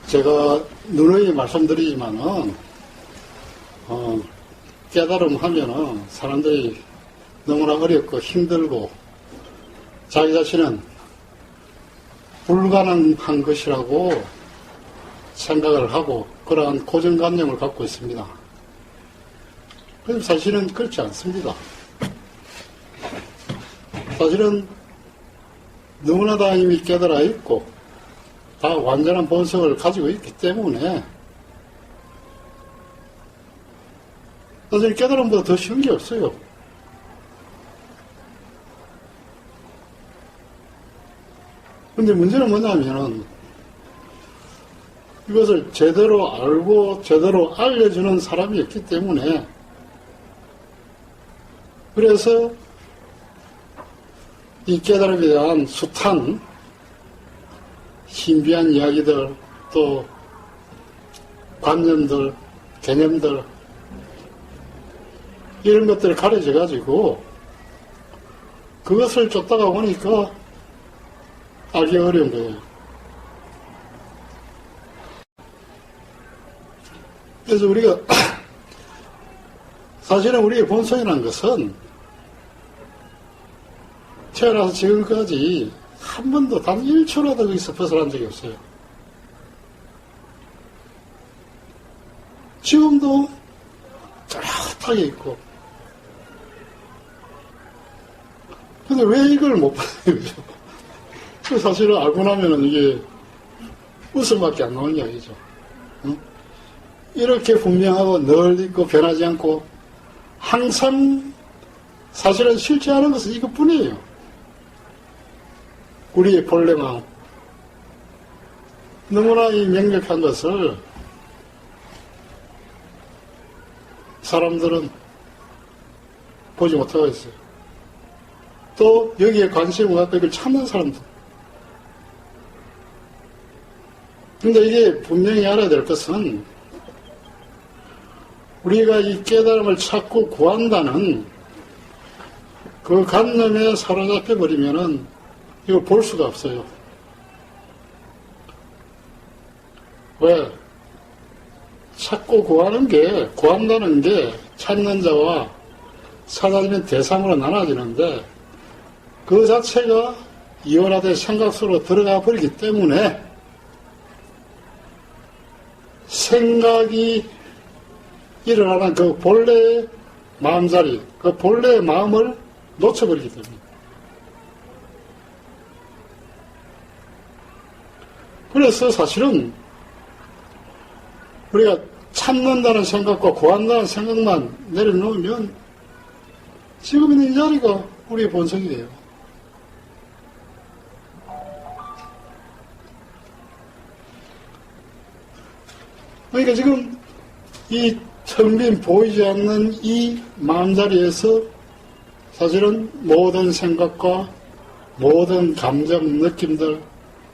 제가 누누이 말씀드리지만은, 깨달음 하면은 사람들이 너무나 어렵고 힘들고 자기 자신은 불가능한 것이라고 생각을 하고 그러한 고정관념을 갖고 있습니다. 그럼 사실은 그렇지 않습니다. 사실은 누구나 다 이미 깨달아 있고 다 완전한 본성을 가지고 있기 때문에 사실 깨달음보다 더 쉬운 게 없어요. 근데 문제는 뭐냐면은 이것을 제대로 알고 제대로 알려주는 사람이 없기 때문에 그래서 이 깨달음에 대한 숱한 신비한 이야기들 또 관념들 개념들 이런 것들을 가려져 가지고 그것을 쫓다가 보니까 알기 어려운 거예요. 그래서 우리가 사실은 우리의 본성이라는 것은 태어나서 지금까지 한 번도 단 1초라도 거기서 벗어난 적이 없어요. 지금도 뚜렷하게 있고 근데 왜 이걸 못 받는 거죠? 사실은 알고 나면은 이게 웃음밖에 안 나오는 이야기죠. 응? 이렇게 분명하고 늘 있고 변하지 않고 항상 사실은 실체하는 것은 이것뿐이에요. 우리의 본래 마음. 너무나 이 명백한 것을 사람들은 보지 못하고 있어요. 또 여기에 관심을 갖고 이걸 찾는 사람들. 근데 이게 분명히 알아야 될 것은 우리가 이 깨달음을 찾고 구한다는 그 관념에 사로잡혀 버리면은 이거 볼 수가 없어요. 왜? 찾고 구한다는 게 찾는 자와 찾아지는 대상으로 나눠지는데 그 자체가 이원화된 생각 속으로 들어가 버리기 때문에 생각이 일어나는 그 본래의 마음자리, 그 본래의 마음을 놓쳐버리기 때문에. 그래서 사실은 우리가 찾는다는 생각과 구한다는 생각만 내려놓으면 지금 있는 이 자리가 우리의 본성이에요. 그러니까 지금 이 텅 빈 보이지 않는 이 마음자리에서 사실은 모든 생각과 모든 감정, 느낌들,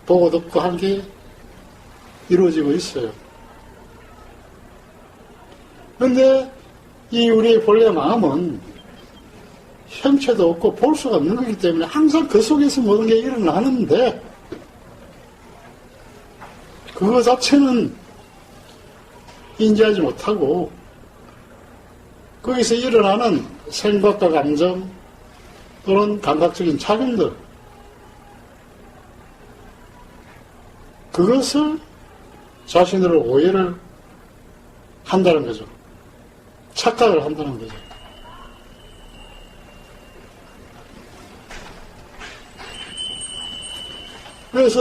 보고 듣고 한 게 이루어지고 있어요. 그런데 이 우리의 본래 마음은 형체도 없고 볼 수가 없는 거기 때문에 항상 그 속에서 모든 게 일어나는데 그거 자체는 인지하지 못하고 거기서 일어나는 생각과 감정 또는 감각적인 작용들 그것을 자신으로 오해를 한다는 거죠. 착각을 한다는 거죠. 그래서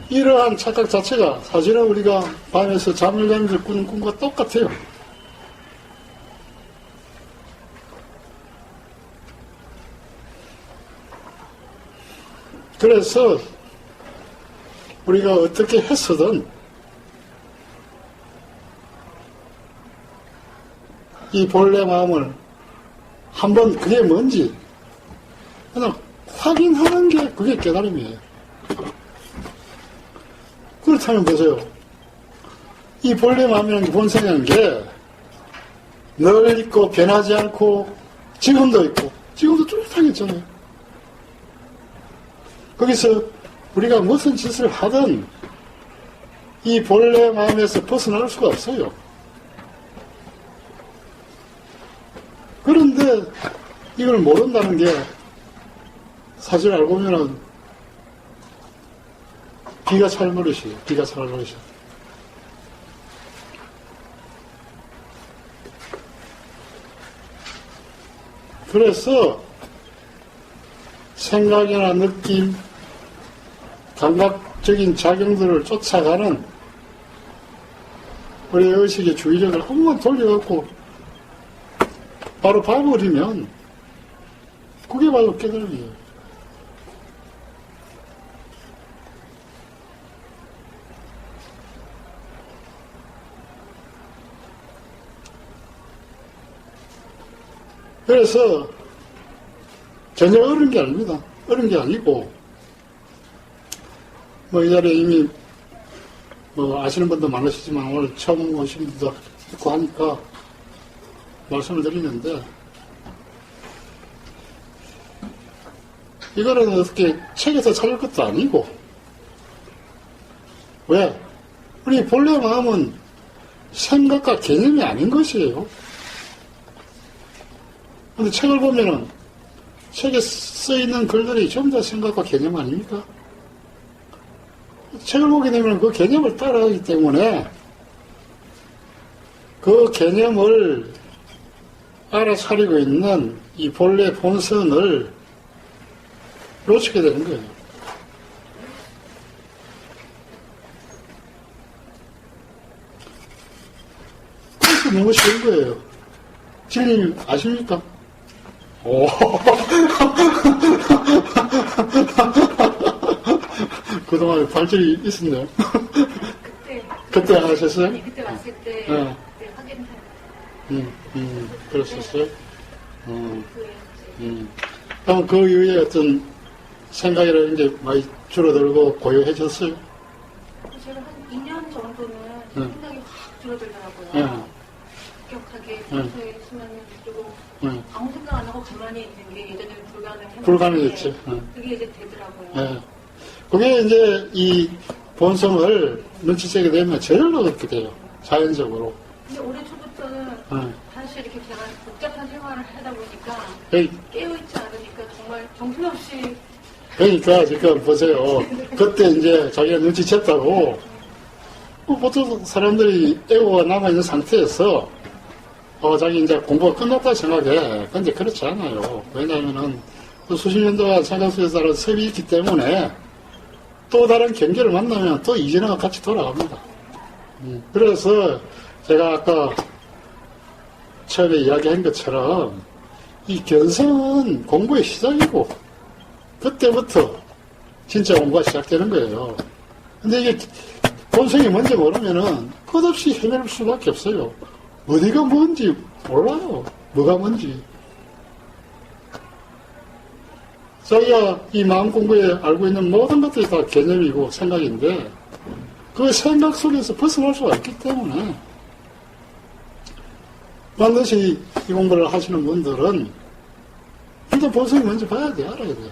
이러한 착각 자체가 사실은 우리가 밤에서 잠을 자면서 꾸는 꿈과 똑같아요. 그래서 우리가 어떻게 했어든 이 본래 마음을 한번 그게 뭔지 그냥 확인하는 게 그게 깨달음이에요. 그렇다면 보세요. 이 본래 마음이라는 게 본성이라는 게 늘 있고 변하지 않고 지금도 있고 지금도 뚜렷하게 있잖아요. 거기서 우리가 무슨 짓을 하든 이 본래 마음에서 벗어날 수가 없어요. 그런데 이걸 모른다는 게 사실 알고 보면은 비가 찰 노릇이에요. 비가 찰 노릇이에요. 그래서 생각이나 느낌, 감각적인 작용들을 쫓아가는 우리 의식의 주의력을 한번 돌려갖고 바로 봐버리면 그게 바로 깨달음이에요. 그래서 전혀 어려운 게 아닙니다. 어려운 게 아니고 뭐 이 자리에 이미 뭐 아시는 분도 많으시지만 오늘 처음 오신 분도 있고 하니까 말씀을 드리는데 이거는 어떻게 책에서 찾을 것도 아니고 왜? 우리 본래 마음은 생각과 개념이 아닌 것이에요. 근데 책을 보면은 책에 써있는 글들이 전부 다 생각과 개념 아닙니까? 책을 보게 되면 그 개념을 따라가기 때문에 그 개념을 알아차리고 있는 이 본래 본선을 놓치게 되는 거예요. 그래서 너무 쉬운 거예요. 진리님 아십니까? 오. 그동안 발전이 있었네요. 그때 하셨어요? 아니, 그때 왔을 때, 네. 그때 확인하고. 그랬었어요? 그럼 그 이후에 어떤 생각이라는 게 많이 줄어들고 고요해졌어요? 제가 한 2년 정도는 생각이 확 줄어들더라고요. 네. 급격하게 평소에 있으면 조금 아무 생각 안 하고 가만히 있는 게 예전에는 불가능했지. 그게 이제 되더라고요. 네. 그게 이제 이 본성을 눈치채게 되면 저절로 그렇게 돼요. 자연적으로. 근데 올해 초부터는 다시 이렇게 제가 복잡한 생활을 하다 보니까 깨어있지 않으니까 정말 정신없이. 그러니까 지금 보세요. 그때 이제 자기가 눈치챘다고 보통 사람들이 애고가 남아있는 상태에서 자기 이제 공부가 끝났다 생각해. 근데 그렇지 않아요. 왜냐하면은 수십 년 동안 생각 속에서 살은 섭이 있기 때문에 또 다른 경계를 만나면 또 이전과 같이 돌아갑니다. 그래서 제가 아까 처음에 이야기한 것처럼 이 견성은 공부의 시작이고 그때부터 진짜 공부가 시작되는 거예요. 근데 이게 본성이 뭔지 모르면은 끝없이 헤맬 수밖에 없어요. 어디가 뭔지 몰라요. 뭐가 뭔지. 자기가 이 마음 공부에 알고 있는 모든 것들이 다 개념이고 생각인데 그 생각 속에서 벗어날 수가 없기 때문에 반드시 이 공부를 하시는 분들은 일단 본성이 뭔지 봐야 돼. 알아야 돼요.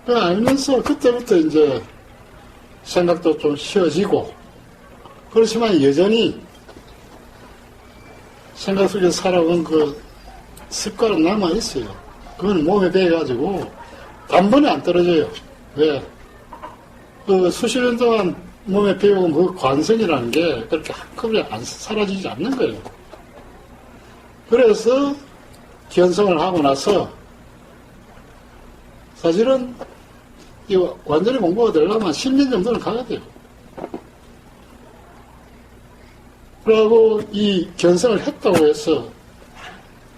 그 알면서 그때부터 이제 생각도 좀 쉬워지고 그렇지만 여전히 생각 속에 살아온 그 습관은 남아있어요. 그건 몸에 배어가지고 단번에 안 떨어져요. 왜? 그 수십 년 동안 몸에 배워온 그 관성이라는 게 그렇게 한꺼번에 안 사라지지 않는 거예요. 그래서 견성을 하고 나서 사실은 이 완전히 공부가 되려면 10년 정도는 가야 돼요. 그리고 이 견성을 했다고 해서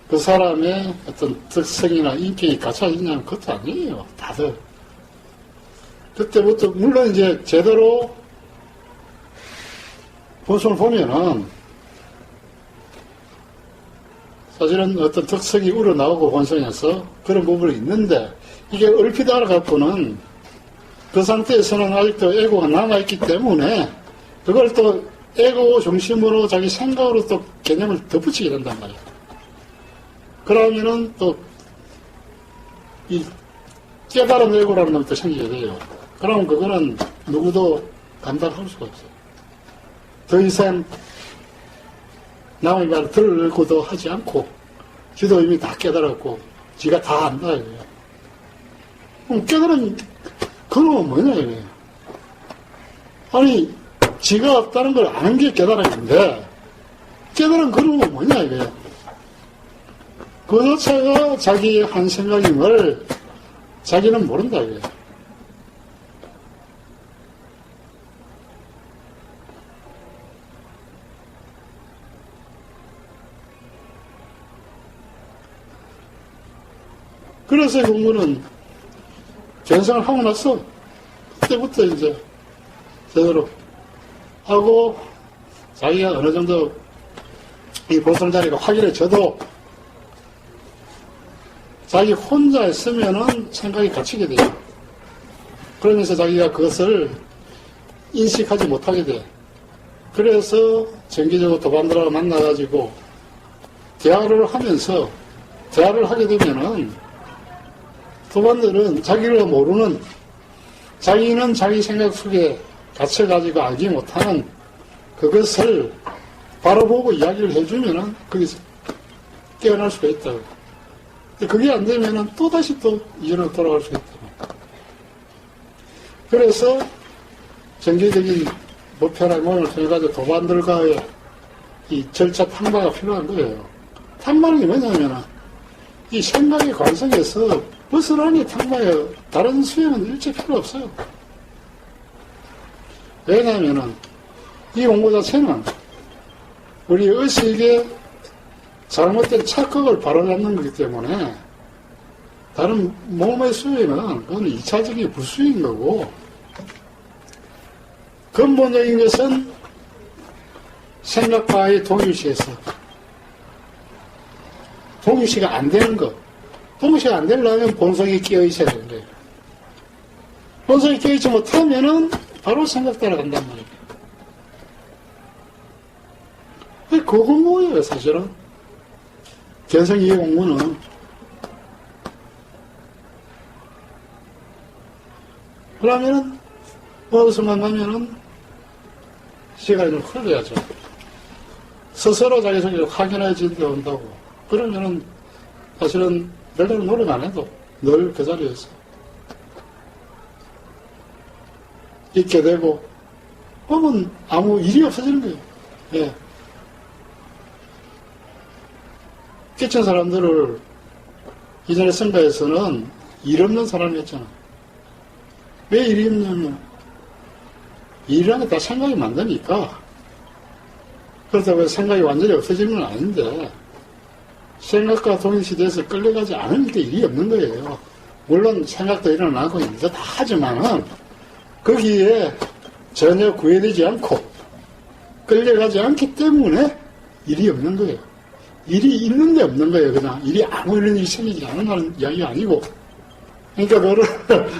그 사람의 어떤 특성이나 인격이 갖춰지냐면 그것도 아니에요. 다들. 그때부터, 물론 이제 제대로 본성을 보면은 사실은 어떤 특성이 우러나오고 본성에서 그런 부분이 있는데 이게 얼핏 알아갖고는 그 상태에서는 아직도 에고가 남아있기 때문에 그걸 또 에고 중심으로 자기 생각으로 또 개념을 덧붙이게 된단 말이에요. 그러면은 또 이 깨달은 에고라는 놈도 생기게 돼요. 그럼 그거는 누구도 감당할 수가 없어요. 더 이상 남의 말을 들으려고도 하지 않고 지도 이미 다 깨달았고 지가 다 안다 이거예요. 그럼 깨달은 그놈은 뭐냐 이거예요. 아니 지가 없다는 걸 아는 게 깨달음인데 깨달은 그놈은 뭐냐 이거예요. 그 자체가 자기의 한 생각임을 자기는 모른다 이거예요. 그래서 이 공부는 견성을 하고 나서 그때부터 이제 제대로 하고 자기가 어느 정도 이 보살자리가 확인해져도 자기 혼자 있으면은 생각이 갇히게 돼요. 그러면서 자기가 그것을 인식하지 못하게 돼. 그래서 정기적으로 도반들하고 만나가지고 대화를 하면서 대화를 하게 되면은 도반들은 자기를 모르는 자기는 자기 생각 속에 갇혀가지고 알지 못하는 그것을 바로 보고 이야기를 해주면은 거기서 깨어날 수가 있다고. 그게 안 되면은 또다시 또 이전으로 돌아갈 수가 있다고. 그래서 정기적인 목표나 모임을 통해가지고 도반들과의 이 절차 탐구가 필요한 거예요. 탐구하는 게 뭐냐면은 이 생각의 관성에서 벗어나니 탐구하여 다른 수행은 일체 필요 없어요. 왜냐하면은 이 공부 자체는 우리 의식의 잘못된 착각을 바로잡는 거기 때문에 다른 몸의 수행은 그건 2차적인 불수인 거고 근본적인 것은 생각과의 동일시에서 동일시가 안 되는 것. 동일시가 안 되려면 본성이 끼어 있어야 되는 거예요. 본성이 끼어 있지 못하면은 바로 생각 따라간단 말이에요. 그 공부예요, 사실은. 견성이의 공부는. 그러면은, 어디서 만나면은, 시간이 좀 흘러야죠. 스스로 자기 성격을 확인해지는데 온다고. 그러면은, 사실은 별다른 노력 안 해도 늘 그 자리에서 있게 되고, 보면 아무 일이 없어지는 거예요. 예. 깨친 사람들을 이전에 성가에서는 일 없는 사람이었잖아. 왜 일이 없냐면 일이라는 게 다 생각이 만드니까. 그렇다고 생각이 완전히 없어지는 건 아닌데 생각과 동일시대에서 끌려가지 않으니까 일이 없는 거예요. 물론 생각도 일어나고 일도 다 하지만은 거기에 전혀 구애되지 않고 끌려가지 않기 때문에 일이 없는 거예요. 일이 있는데 없는 거예요. 그냥 일이 아무 이런 일이 생기지 않는다는 이야기가 아니고. 그러니까 그거를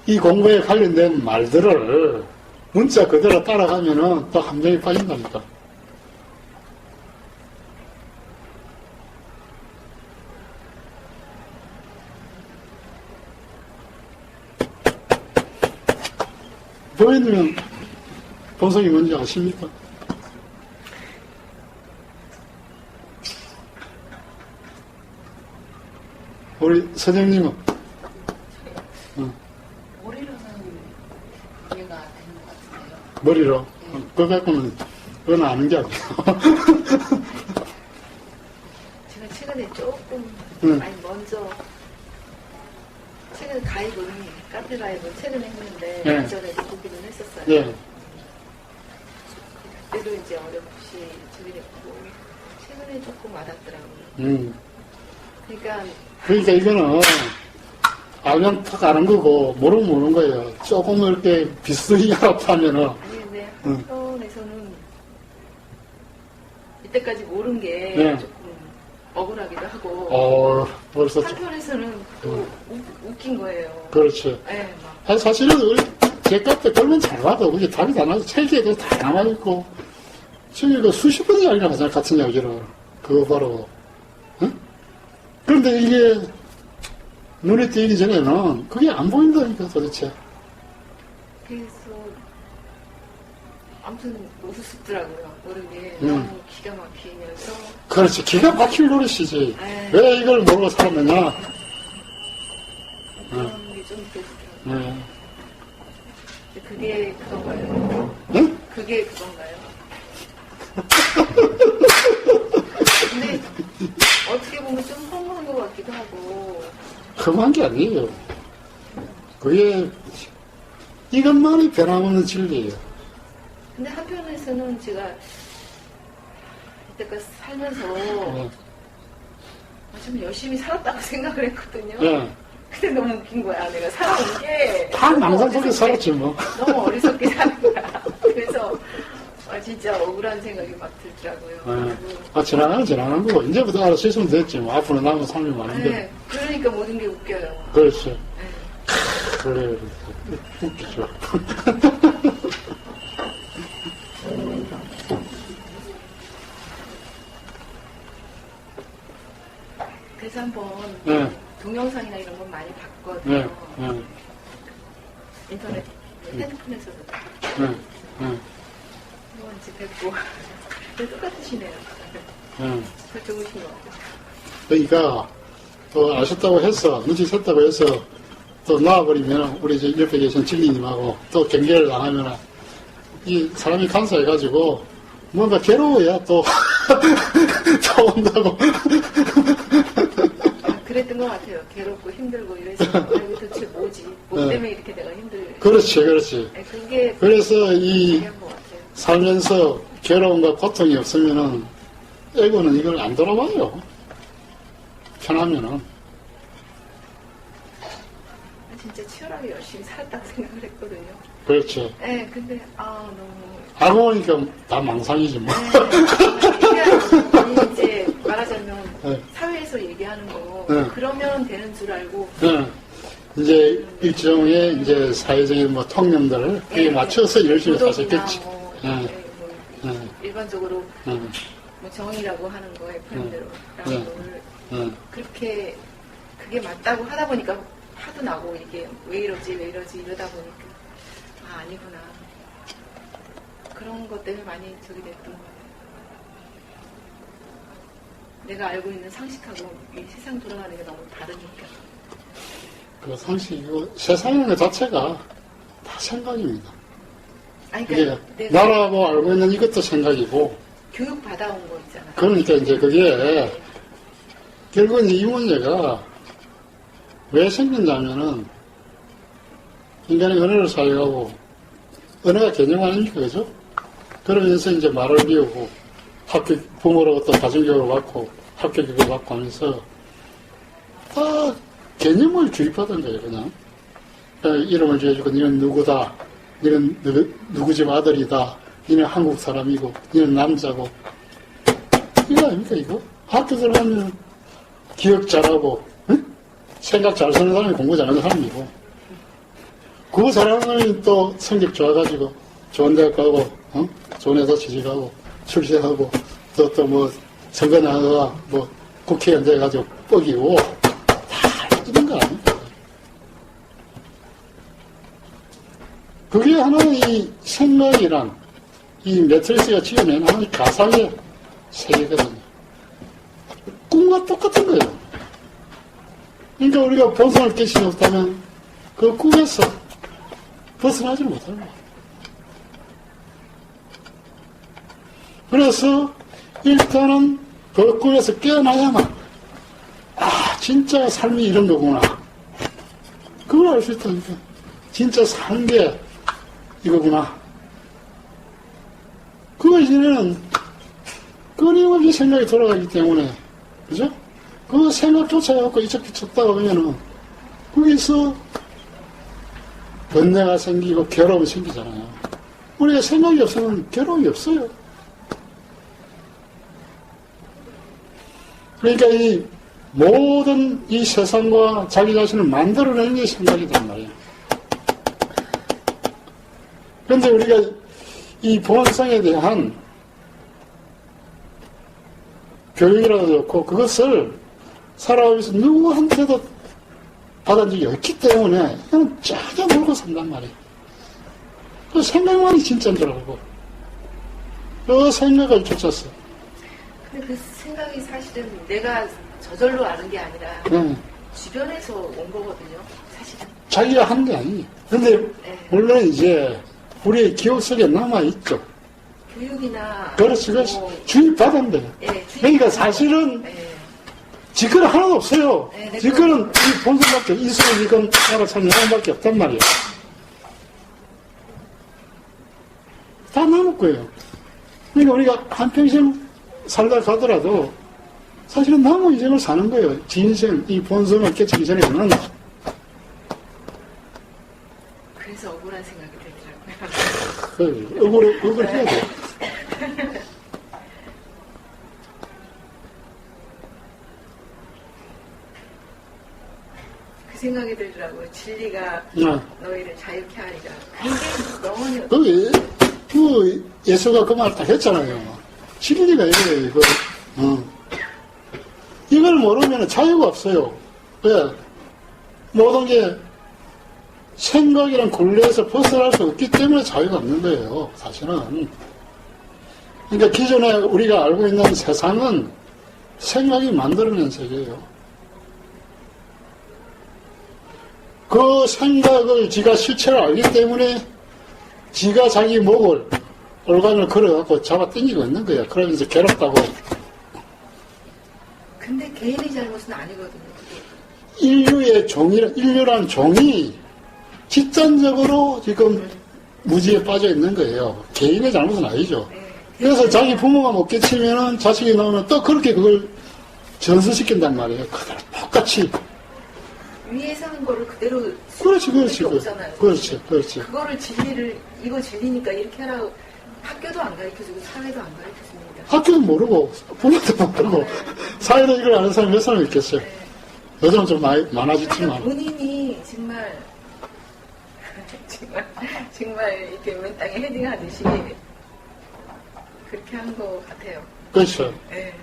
이 공부에 관련된 말들을 문자 그대로 따라가면은 또 함정에 빠진다니까. 보이면 본성이 뭔지 아십니까? 우리 선생님은? 머리로는 이해가 되는 것 같은데요. 머리로? 네. 그거 갖고는 그건 아는 게 아니에요. 제가 최근에 조금 아니 먼저 최근에 가입을 카페 가입을 최근에 했는데 네. 이전에 보기는 했었어요. 네. 그때도 이제 어렴풋이 주의했고 최근에 조금 와닿더라고요. 그러니까 이거는 알면 탁 아는 거고 모르면 모르는 거예요. 조금 이렇게 비슷하게 알았다면은. 아니 근데 한편에서는 이때까지 모른 게 네. 조금 억울하기도 하고 벌써 한편에서는 또 웃긴 거예요. 그렇죠. 네, 막. 사실은 우리 제 카페 걸면 잘 와도 그게 답이 다 나와서 책에도 다 남아있고 지금 이거 수십 번 이야기를 하잖아. 같은 이야기를. 그거 바로. 응? 그런데 이게 눈에 띄기 전에는 그게 안 보인다니까, 도대체. 그래서 아무튼 우습더라고요. 모르게 너무 기가 막히면서. 그렇지, 기가 막힐 노릇이지. 네. 왜 이걸 모르고 살았느냐. 그런 게 좀 있더라고요. 그게 그건가요? 응? 그게 그건가요? 근데 어떻게 보면 좀 험한 것 같기도 하고. 험한 게 아니에요. 그게 이것만이 변함없는 진리예요. 근데 한편에서는 제가 이때까지 살면서 좀 열심히 살았다고 생각을 했거든요. 예. 근데 너무 웃긴 거야. 내가 살아온 게. 다 망상 속에 살았지 뭐. 너무 어리석게 사는 거야. 그래서 진짜 억울한 생각이 막 들더라고요. 지나가는 거고 이제부터 알아서 있으면 됐지 뭐. 앞으로 남은 삶이 많은데. 네, 그러니까 모든 게 웃겨요. 그렇지. 네. 그래, 웃기죠. 그래서 한번 동영상이나 이런 건 많이 봤거든요. 인터넷, 핸드폰에서도 한번 이제 뵙고. 근데 똑같으시네요. 더 좋으신 것 같아요. 그러니까 또 아셨다고 해서 눈치챘다고 해서 또 나와버리면 우리 이제 옆에 계신 진리님하고 또 경계를 당하면 이 사람이 간사해가지고 뭔가 괴로워야 또 온다고. 그랬던 것 같아요. 괴롭고 힘들고 이래서 이게 도대체 뭐지? 뭐 때문에 이렇게 내가 힘들지? 그렇지. 네, 그게 그래서 이 중요한 것 같아요. 살면서 괴로움과 고통이 없으면은 에고는 이걸 안 돌아봐요. 편하면은. 진짜 치열하게 열심히 살았다고 생각을 했거든요. 그렇죠. 네, 근데 너무 알고 보니까 다 망상이지 뭐. 아니 이제 말하자면 사회에서 얘기하는 거 그러면 되는 줄 알고 이제 일종의 이제 사회적인 뭐 통념들을 맞춰서 열심히 사셨겠지. 일반적으로 뭐 정의라고 하는 거에 표현대로라는 거를 그렇게 그게 맞다고 하다 보니까 화도 나고 이게 왜 이러지 이러다 보니까 아니구나 그런 것 때문에 많이 저기 됐던 것 같아요. 내가 알고 있는 상식하고 이 세상 돌아가는 게 너무 다르니까. 그 상식이고 세상이라는 것 자체가 다 생각입니다. 아니, 그러니까 나라고 알고 있는 이것도 생각이고 교육 받아온 거 있잖아. 그러니까 이제 그게 결국은 이 문제가 왜 생긴다면은 인간의 언어를 사용하고 언어가 개념 아닙니까, 그죠? 그러면서 이제 말을 배우고 학교 부모로부터 가정교육을 받고 학교 교육을 받고 하면서 다 개념을 주입하던 거예요, 그냥. 이름을 지어주고 너는 누구다, 너는 누구 집 아들이다, 너는 한국 사람이고 너는 남자고 이거 아닙니까, 이거? 학교 들어가면 기억 잘하고 생각 잘 쓰는 사람이 공부 잘하는 사람이고 그거 잘하는 사람이 또 성적 좋아가지고 좋은 대학 가고 좋은 회사 취직하고 출세하고 또 뭐 선거 나가가 뭐 국회의원 돼가지고 뻑이고 다 이런 거 아닙니까? 그게 하나의 이 생각이란 이 매트리스가 지어낸 하나의 가상의 세계거든요. 꿈과 똑같은 거예요. 그러니까 우리가 본성을 깨시지 못하면 그 꿈에서 벗어나지 못하는 거예요. 그래서 일단은 그 꿈에서 깨어나야만 진짜 삶이 이런 거구나. 그걸 알 수 있다니까. 진짜 사는 게 이거구나. 그거 이제는 끊임없이 생각이 돌아가기 때문에 그죠? 그 생각조차 해갖고 이쪽에 쳤다가 보면은, 거기서 번뇌가 생기고 괴로움이 생기잖아요. 우리가 생각이 없으면 괴로움이 없어요. 그러니까 이 모든 이 세상과 자기 자신을 만들어내는 게 생각이란 말이에요. 그런데 우리가 이 본성에 대한 교육이라도 좋고 그것을 살아오면서 누구한테도 받은 적이 없기 때문에 그냥 짜자 몰고 산단 말이에요. 그 생각만이 진짜인 줄 알고 그 생각을 쫓았어. 근데 그 생각이 사실은 내가 저절로 아는 게 아니라 네. 주변에서 온 거거든요. 사실은. 자기가 한 게 아니에요. 근데 네. 물론 이제 우리의 기억 속에 남아있죠. 교육이나 그렇지, 그렇지. 뭐, 주입받은 데. 예, 그러니까 사실은 예. 직권은 하나도 없어요. 네, 직권은 이 본성밖에, 이수를 지금 알아차는 사람밖에 없단 말이에요. 다 남을 거예요. 그러니까 우리가 한평생 살다 가더라도 사실은 남은 인생을 사는 거예요. 진생, 이 본성을 깨치기 전에는. 그래서 억울한 생각이 들더라고요. 억울해야 돼. 그 생각이 들더라고요. 진리가 너희를 자유케 하리라. 그게 너무 그 예수가 그 말 딱 했잖아요. 진리가 이래요, 이거. 이걸 모르면 자유가 없어요. 왜? 모든 게 생각이란 굴레에서 벗어날 수 없기 때문에 자유가 없는 거예요, 사실은. 그러니까 기존에 우리가 알고 있는 세상은 생각이 만들어낸 세계예요. 그 생각을 지가 실체를 알기 때문에 지가 자기 목을, organ을 걸어갖고 잡아 당기고 있는 거야. 그러면서 괴롭다고. 근데 개인의 잘못은 아니거든요. 인류라는 종이 집단적으로 지금 무지에 빠져 있는 거예요. 개인의 잘못은 아니죠. 네. 그래서 자기 부모가 못 깨치면은 자식이 나오면 또 그렇게 그걸 전수시킨단 말이에요. 그대로 똑같이. 위에서 한 거를 그대로 그렇지. 없잖아요. 그렇지. 그거를 진리를 이거 진리니까 이렇게 하라고 학교도 안 가르쳐주고 사회도 안 가르쳐줍니다. 학교도 모르고 부모도 모르고 사회도 이걸 아는 사람이 몇 사람 있겠어요. 네. 요즘은 좀 많아졌지만. 본인이 정말 이렇게 맨 땅에 헤딩하듯이 그렇게 한 것 같아요. 그렇죠. 네.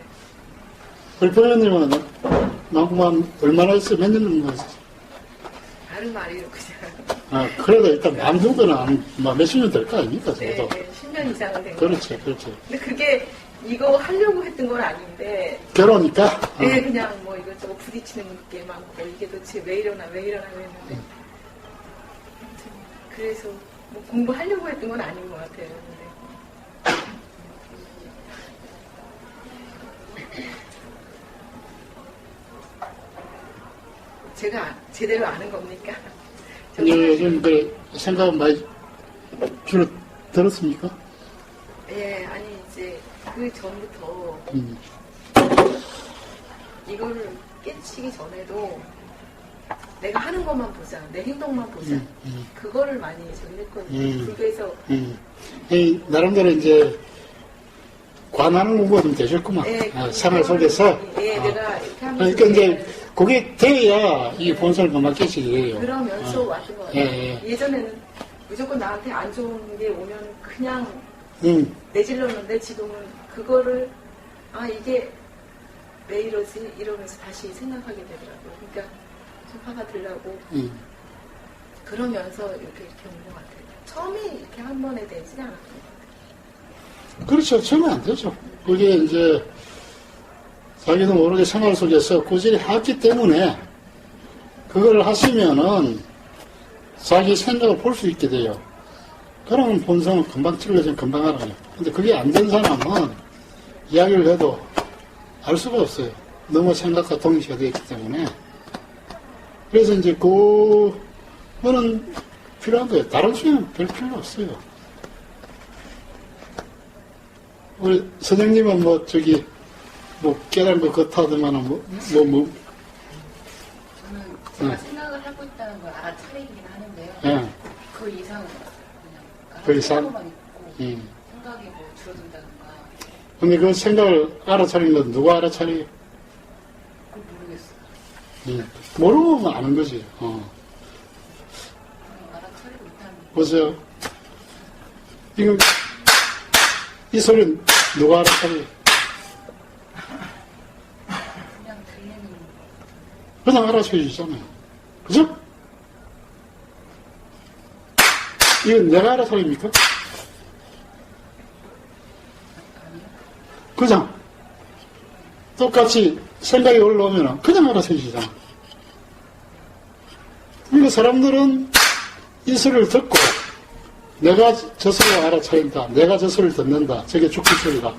우리 부모님은 남구만 얼마나 했어요? 몇 년 했어요? 아르마리로 그냥. 아, 그래도 일단 남두거나 몇십 년 될 거 아닙니까? 네, 저도. 10년 이상은 된 거. 그렇지. 근데 그게 이거 하려고 했던 건 아닌데. 결혼이니까. 네, 그냥 뭐 이것저것 부딪히는 게 많고 이게 도대체 왜 이러나 했는데. 그래서 뭐 공부하려고 했던 건 아닌 것 같아요. 근데. 제가 제대로 아는 겁니까? 요즘 그 생각은 많이 들었습니까? 예, 아니 이제 그 전부터 이거를 깨치기 전에도 내가 하는 것만 보자, 내 행동만 보자, 그거를 많이 저기했거든요. 불교에서 나름대로 이제 관하는 공부가 좀 되셨구만. 네, 생활 속에서. 네, 내가 이렇게 하면서 그러니까 이제 그게 돼야 이 본성을 그만 깨치게 돼요. 그러면서 왔던 거 같아요. 예전에는 무조건 나한테 안 좋은 게 오면 그냥 내질렀는데 지금은 그거를 이게 왜 이러지? 이러면서 다시 생각하게 되더라고요. 그러니까 좀 화가 들라고 그러면서 이렇게 온 것 같아요. 처음에 이렇게 한 번에 되지 않았던 것 같아요. 그렇죠. 처음에 안 되죠. 그게 이제 자기도 모르게 생활 속에서 꾸준히 했기 때문에 그걸 하시면은 자기 생각을 볼 수 있게 돼요. 그러면 본성은 금방 찔러지면 금방 알아요. 근데 그게 안 된 사람은 이야기를 해도 알 수가 없어요. 너무 생각과 동시에 되어 있기 때문에. 그래서 이제 그거는 필요한 거예요. 다른 수행은 별 필요 없어요. 우리 선생님은 깨달은 거 그렇다더만은 저는 제가 생각을 하고 있다는 걸 알아차리긴 하는데요. 예. 그 이상은 그냥 그 이상? 알아차리고만 있고 생각이 뭐 줄어든다든가 근데 그 생각을 알아차린 건 누가 알아차리? 그걸 모르겠어요. 모르면 아는 거지. 알아차리고 있다는 거. 보세요. 지금 이 소리는 누가 알아차리? 그냥 들리는 그냥 알아차리잖아요. 그죠? 이건 내가 알아서입니까? 그죠? 똑같이 생각이 올라오면 그냥 알아서지잖아. 그러니까 사람들은 이 소리를 듣고 내가 저 소리를 알아차린다. 내가 저 소리를 듣는다. 저게 죽기 소리다.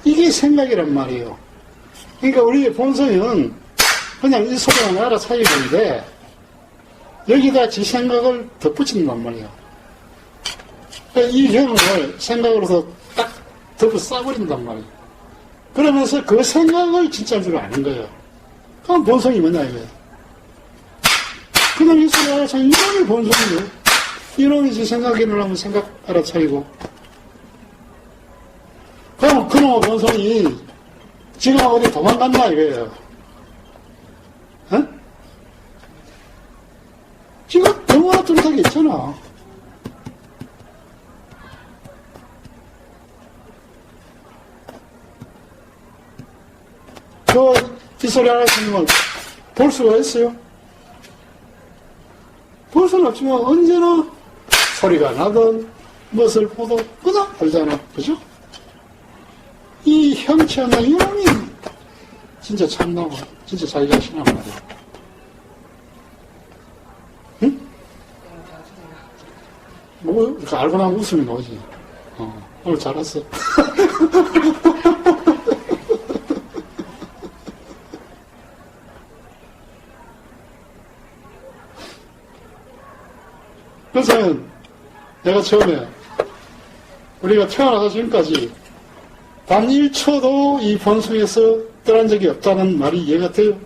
이게 생각이란 말이에요. 그러니까 우리의 본성은 그냥 이 소리만 알아차리는데 여기다 지 생각을 덧붙인단 말이에요. 그러니까 이 경험을 생각으로서 딱 덮어 싸버린단 말이에요. 그러면서 그 생각을 진짜인 줄 아는 거예요. 그럼 본성이 뭐냐 이거예요. 그냥 이 소리 알아차리는 이놈이 본성이에요. 이놈이 지 생각이 일어나면 생각 알아차리고. 그럼 그놈의 본성이 지금 어디 도망갔나 이거예요. 어? 지금 영화나 뚜렷하게 있잖아. 이 소리 알아차리는 걸 볼 수가 있어요? 볼 수는 없지만 언제나 소리가 나든 무엇을 보도 그냥 알잖아. 그죠? 이 형체 없는 이놈이 진짜 참나고 진짜 자기 자신이란 말이야. 응? 뭐 이렇게 알고 나면 웃음이 나오지. 오늘 잘했어. 그래서 내가 처음에 우리가 태어나서 지금까지 단 1초도 이 본성에서 떠난 적이 없다는 말이 이해가 돼요?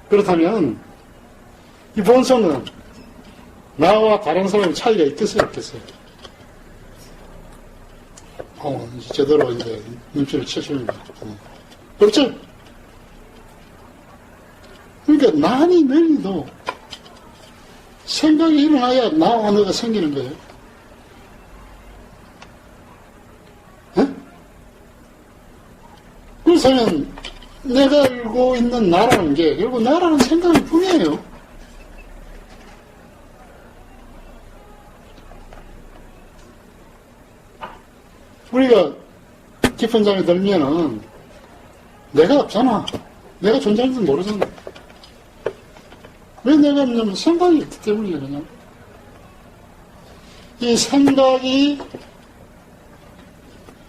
그렇다면 이 본성은 나와 다른 사람의 차이가 있겠어요? 없겠어요? 이제 제대로 이제 눈치를 채시는 거죠. 그렇죠? 그러니까 난이 널리도 생각이 일어나야 나와 너가 생기는 거예요. 그래서는 내가 알고 있는 나라는 게 결국 나라는 생각일 뿐이에요. 우리가 깊은 잠에 들면은 내가 없잖아. 내가 존재하는지 모르잖아. 왜 내가 없냐면 생각이 있기 때문이에요. 그냥. 이 생각이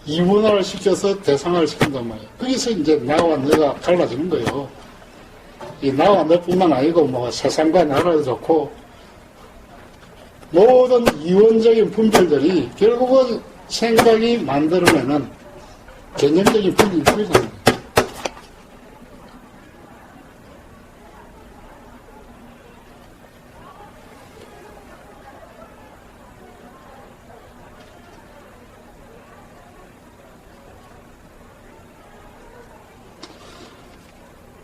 이분화를 시켜서 대상화를 시킨단 말이에요. 거기서 이제 나와 너가 갈라지는 거예요. 이 나와 너뿐만 아니고 뭐 세상과 나라도 좋고 모든 이원적인 분별들이 결국은 생각이 만들어내는 개념적인 분별이라는 거예요.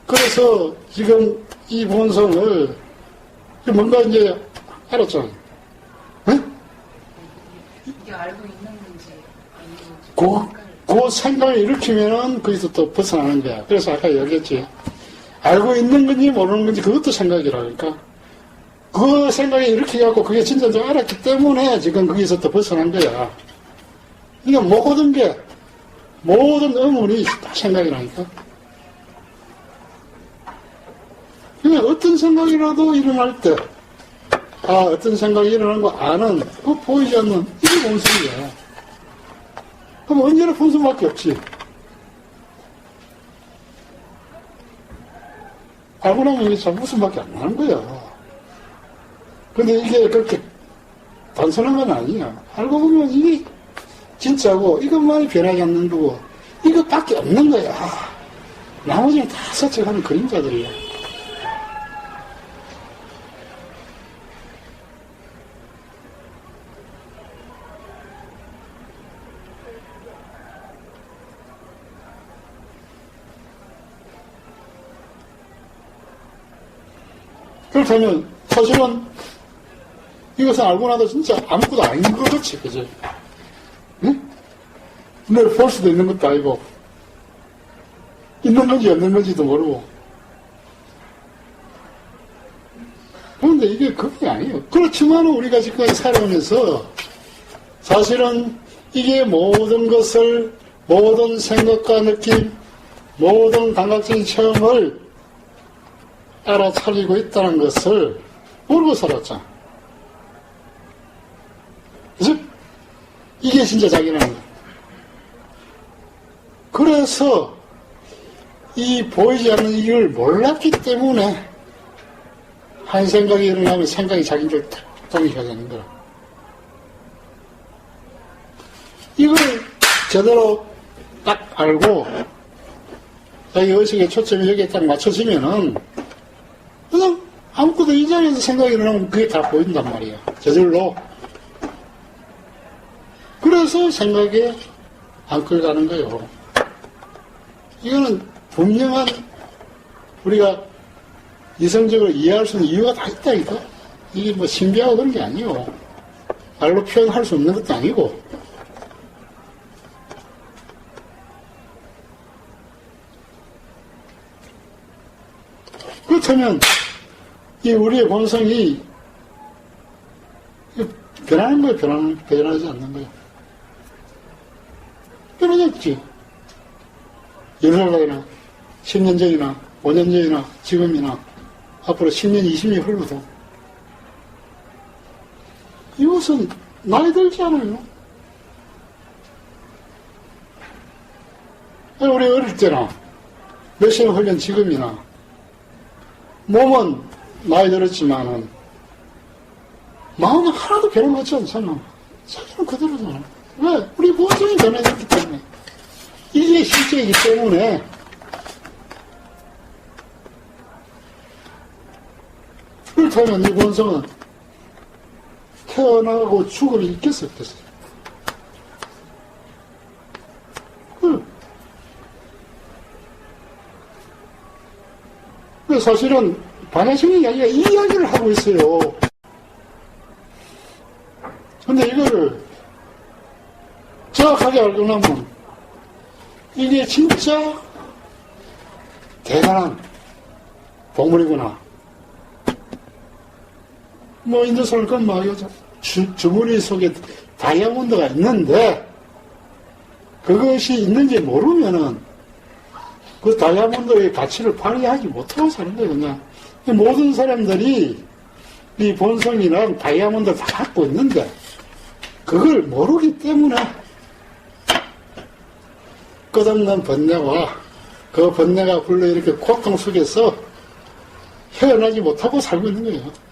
그래서 지금 이 본성을 뭔가 이제 알았잖아요. 이게 알고 있는 건지 아닌 건지. 그 생각을 일으키면은 거기서 또 벗어나는 거야. 그래서 아까 얘기했지. 알고 있는 건지 모르는 건지 그것도 생각이라니까. 그 생각이 일으키게 갖고 그게 진짜 좀 알았기 때문에 지금 거기서 또 벗어난 거야. 그러니까 모든 의문이 다 생각이라니까. 그냥 어떤 생각이라도 일어날 때, 어떤 생각이 일어나는 거 아는, 보이지 않는, 이게 본성이야. 그럼 언제나 본성밖에 없지. 알고 나면 이게 참 웃음밖에 안 나는 거야. 근데 이게 그렇게 단순한 건 아니야. 알고 보면 이게 진짜고, 이것만이 변하지 않는 거고, 이것밖에 없는 거야. 나머지는 다 서책하는 그림자들이야. 그렇다면 사실은 이것은 알고 나도 진짜 아무것도 아닌 것 같지, 그죠? 눈에 볼 수도 있는 것도 아니고, 있는 건지 없는 건지도 모르고. 그런데 이게 그게 아니에요. 그렇지만 우리가 지금까지 살아오면서 사실은 이게 모든 것을, 모든 생각과 느낌, 모든 감각적인 체험을 알아차리고 있다는 것을 모르고 살았잖아. 그래서 이게 진짜 자기라는 거야. 그래서 이 보이지 않는 이걸 몰랐기 때문에 한 생각이 일어나면 생각이 자기를 탁 동의해야 되는 거야. 이걸 제대로 딱 알고 자기 의식의 초점이 여기에 딱 맞춰지면은 그냥 아무것도 이 자리에서 생각이 일어나면 그게 다 보인단 말이야. 저절로. 그래서 생각에 안 끌어가는 거예요. 이거는 분명한 우리가 이성적으로 이해할 수 있는 이유가 다 있다니까. 이게 뭐 신비하고 그런 게 아니에요. 말로 표현할 수 없는 것도 아니고. 그렇다면 이 우리의 본성이 변하는 거예요, 변하지 않는 거예요. 변하겠지. 10살 전이나 10년 전이나 5년 전이나 지금이나 앞으로 10년, 20년이 흘러도 이것은 나이 들지 않아요. 우리 어릴 때나 몇 시간 흘린 지금이나 몸은 나이 들었지만은 마음은 하나도 변함없지 않잖아. 사실은 그대로잖아. 왜? 우리 본성이 변해졌기 때문에. 이게 실제이기 때문에 그렇다면 이 본성은 태어나고 죽음이 있겠어, 없겠어요? 사실은 반야심의 이야기가 이 이야기를 하고 있어요. 근데 이거를 정확하게 알고 나면 이게 진짜 대단한 동물이구나. 뭐 인도사를 건 막 주머니 속에 다이아몬드가 있는데 그것이 있는지 모르면은 그 다이아몬드의 가치를 발휘하지 못하고 사는 거예요, 그냥. 모든 사람들이 이 본성이랑 다이아몬드를 다 갖고 있는데 그걸 모르기 때문에 끝없는 번뇌와 그 번뇌가 불러 이렇게 고통 속에서 헤어나지 못하고 살고 있는 거예요.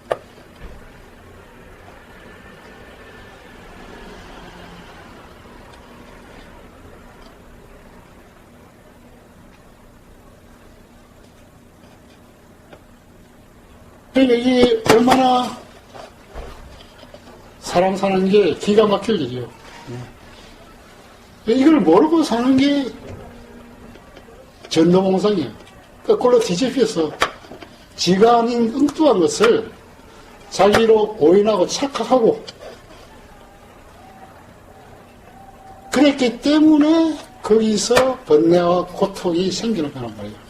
그러니까 이게 얼마나 사람 사는 게 기가 막힐 일이요. 이걸 모르고 사는 게 전도몽상이에요. 그걸로 뒤집혀서 지가 아닌 엉뚱한 것을 자기로 오인하고 착각하고 그랬기 때문에 거기서 번뇌와 고통이 생기는 거란 말이에요.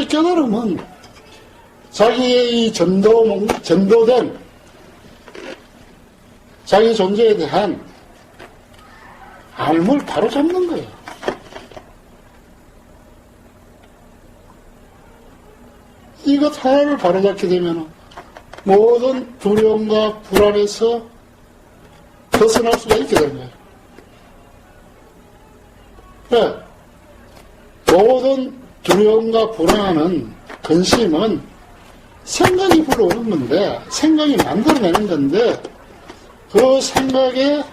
깨달음은 자기의 이 전도된 자기 존재에 대한 알물 바로 잡는 거예요. 이것 하나를 바로 잡게 되면 모든 두려움과 불안에서 벗어날 수가 있게 되는 거예요. 네. 모든 두려움과 불안하는 근심은 생각이 불어오는 건데, 생각이 만들어내는 건데, 그 생각에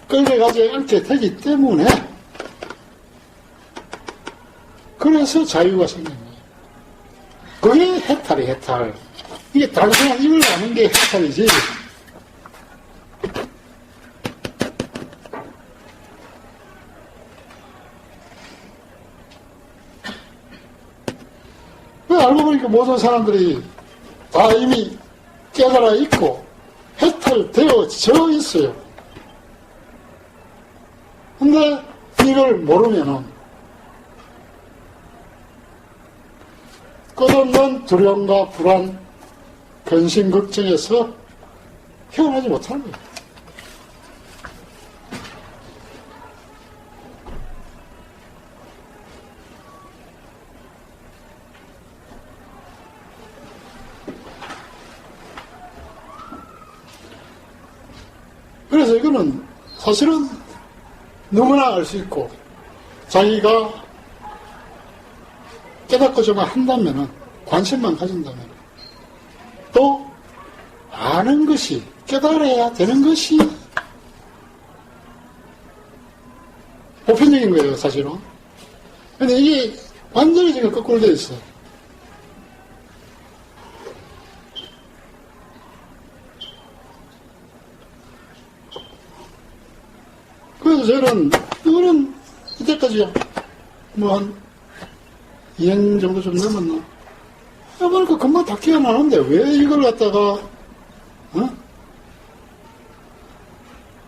끌려가지 않게 되기 때문에, 그래서 자유가 생기는 거예요. 그게 해탈이 해탈. 이게 단순한 이걸 아는 게 해탈이지. 알고 보니까 모든 사람들이 다 이미 깨달아 있고 해탈되어져 있어요. 근데 이걸 모르면은 끝없는 두려움과 불안, 근심, 걱정에서 헤어나지 못하는 거예요. 그래서 이거는 사실은 누구나 알 수 있고 자기가 깨닫고자만 한다면은 관심만 가진다면 또 아는 것이 깨달아야 되는 것이 보편적인 거예요, 사실은. 근데 이게 완전히 지금 거꾸로 되어 있어요. 그래서 저는 이거는 이때까지 뭐 한 2년 정도 좀 넘었나? 해보니까 금방 다 깨어나는데 왜 이걸 갖다가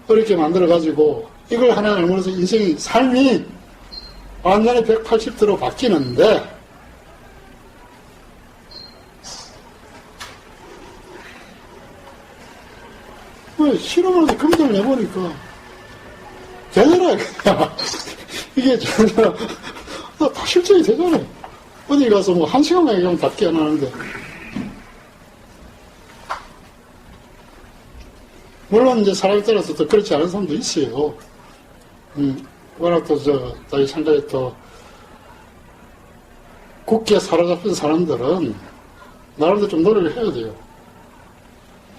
어렵게 만들어가지고 이걸 하나 알므로써 인생이 삶이 완전히 180도로 바뀌는데 뭐 실험하면서 검토를 해보니까 되더라. 이게 전혀 다 실증이 되잖아요. 어디 가서 뭐 1시간만 얘기하면 다 깨어나는데. 물론 이제 사람에 따라서 또 그렇지 않은 사람도 있어요. 워낙 또 자기 생각에 또 굳게 사로잡힌 사람들은 나름대로 좀 노력을 해야 돼요.